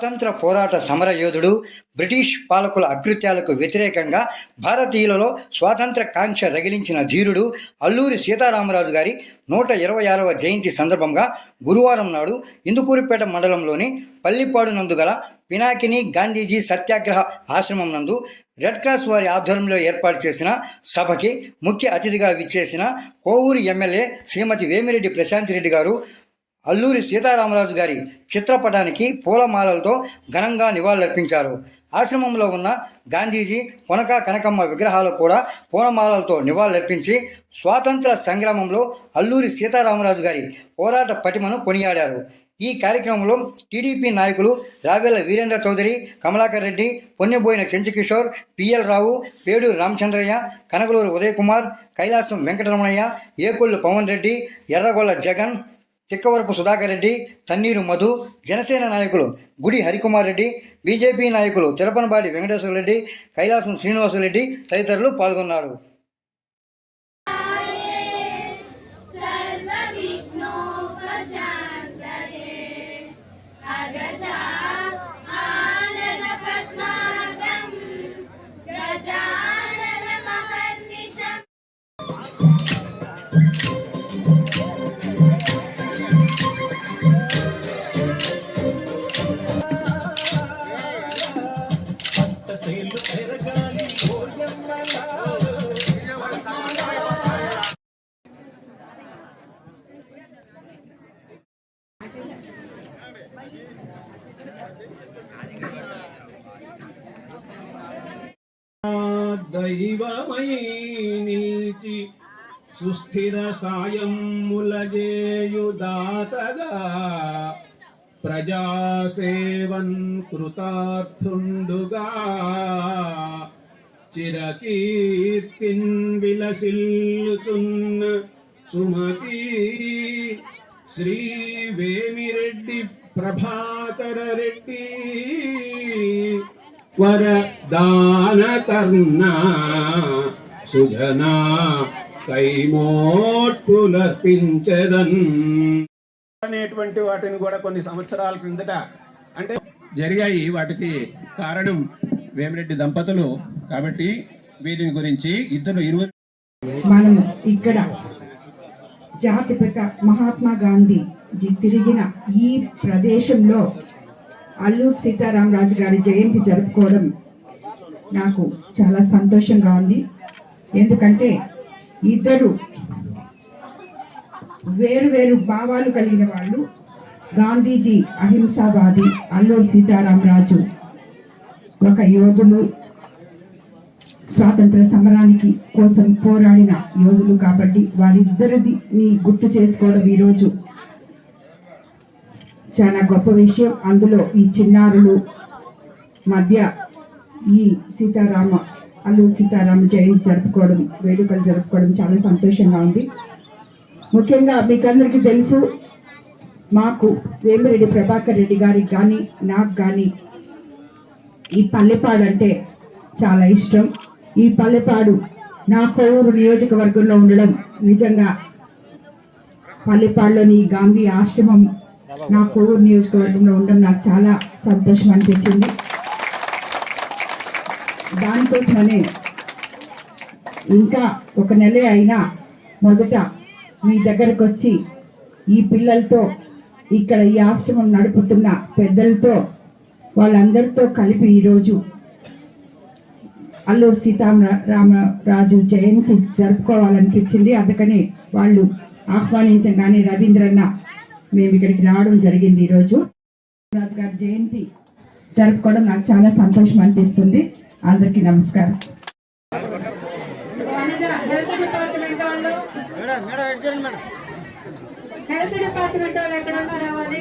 స్వాతంత్ర పోరాట సమరయోధుడు. బ్రిటిష్ పాలకుల అకృత్యాలకు వ్యతిరేకంగా భారతీయులలో స్వాతంత్ర కాంక్ష రగిలించిన ధీరుడు అల్లూరి సీతారామరాజు గారి 126వ జయంతి సందర్భంగా గురువారం నాడు ఇందుకూరుపేట మండలంలోని పల్లిపాడు నందు గల పినాకిని గాంధీజీ సత్యాగ్రహ ఆశ్రమం నందు రెడ్ క్రాస్ వారి ఆధ్వర్యంలో ఏర్పాటు చేసిన సభకి ముఖ్య అతిథిగా విచ్చేసిన కోవూరు ఎమ్మెల్యే శ్రీమతి వేమిరెడ్డి ప్రశాంత్ రెడ్డి గారు అల్లూరి సీతారామరాజు గారి చిత్రపటానికి పూలమాలలతో ఘనంగా నివాళులర్పించారు. ఆశ్రమంలో ఉన్న గాంధీజీ, కొనక కనకమ్మ విగ్రహాలు కూడా పూలమాలలతో నివాళులర్పించి స్వాతంత్ర సంగ్రామంలో అల్లూరి సీతారామరాజు గారి పోరాట పటిమను కొనియాడారు. ఈ కార్యక్రమంలో టీడీపీ నాయకులు రావెల వీరేంద్ర చౌదరి, కమలాకర్ రెడ్డి, పొన్నెబోయిన చెంచుకిషోర్, పిఎల్ రావు, పేడూరు రామచంద్రయ్య, కనగలూరు ఉదయ్ కుమార్, కైలాసం వెంకటరమణయ్య, ఏకొల్లు పవన్ రెడ్డి, ఎర్రగొల్ల జగన్, చిక్కవరపు సుధాకర్ రెడ్డి, తన్నీరు మధు, జనసేన నాయకులు గుడి హరికుమార్ రెడ్డి, బీజేపీ నాయకులు తిరుపనబాడి వెంకటేశ్వర రెడ్డి, కైలాసం శ్రీనివాసరెడ్డి తదితరులు పాల్గొన్నారు. దైవమై నిలిచి సుస్థిర సాయములజేయు దాతగా ప్రజాసేవన్ కృతార్థుండుగా చిరకీర్తిన్ విలసిల్లుతున్న సుమతి శ్రీ వేమిరెడ్డి ప్రభాకర రెడ్డి వరదానకర్ణ సుజనా కైమోట్పులర్పించెదన్ అనేటువంటి వాటిని కూడా కొన్ని సంవత్సరాల క్రిందట అంటే జరిగాయి. వాటికి కారణం వేమిరెడ్డి దంపతులు. కాబట్టి వీటిని గురించి ఇరువురు మనం ఇక్కడ జాతిపిత మహాత్మా గాంధీ తిరిగిన ఈ ప్రదేశంలో అల్లూరి సీతారామరాజు గారి జయంతి జరుపుకోవడం నాకు చాలా సంతోషంగా ఉంది. ఎందుకంటే ఇద్దరు వేరు భావాలు కలిగిన వాళ్ళు. గాంధీజీ అహింసావాది, అల్లూరి సీతారామరాజు ఒక యోధులు, స్వాతంత్ర సమరానికి కోసం పోరాడిన యోధులు. కాబట్టి వారిద్దరిని గుర్తు చేసుకోవడం ఈరోజు చాలా గొప్ప విషయం. అందులో ఈ చిన్నారులు మధ్య ఈ అల్లూరి సీతారామ జయంతి జరుపుకోవడం, వేడుకలు జరుపుకోవడం చాలా సంతోషంగా ఉంది. ముఖ్యంగా మీకందరికీ తెలుసు, మాకు వేమిరెడ్డి ప్రభాకర్ రెడ్డి గారికి కానీ నాకు కానీ ఈ పల్లెపాడు అంటే చాలా ఇష్టం. ఈ పల్లెపాడు నా కోవూరు నియోజకవర్గంలో ఉండడం, నిజంగా పల్లెపాడులోని గాంధీ ఆశ్రమం నా కోవూరు నియోజకవర్గంలో ఉండడం నాకు చాలా సంతోషం అనిపించింది. దానికోసమనే ఇంకా ఒక నెల అయినా మొదట మీ దగ్గరకు వచ్చి ఈ పిల్లలతో, ఇక్కడ ఈ ఆశ్రమం నడుపుతున్న పెద్దలతో, వాళ్ళందరితో కలిపి ఈరోజు అల్లూరి సీతారామరాజు జయంతి జరుపుకోవాలనిపించింది. అందుకని వాళ్ళు ఆహ్వానించగానే రవీంద్రన్న మేము ఇక్కడికి రావడం జరిగింది. ఈరోజు రాజు గారి జయంతి జరుపుకోవడం నాకు చాలా సంతోషం అనిపిస్తుంది. అందరికీ నమస్కారం. హెల్త్ డిపార్ట్మెంట్ వాళ్ళు ఎక్కడ ఉన్నారు? రావాలి.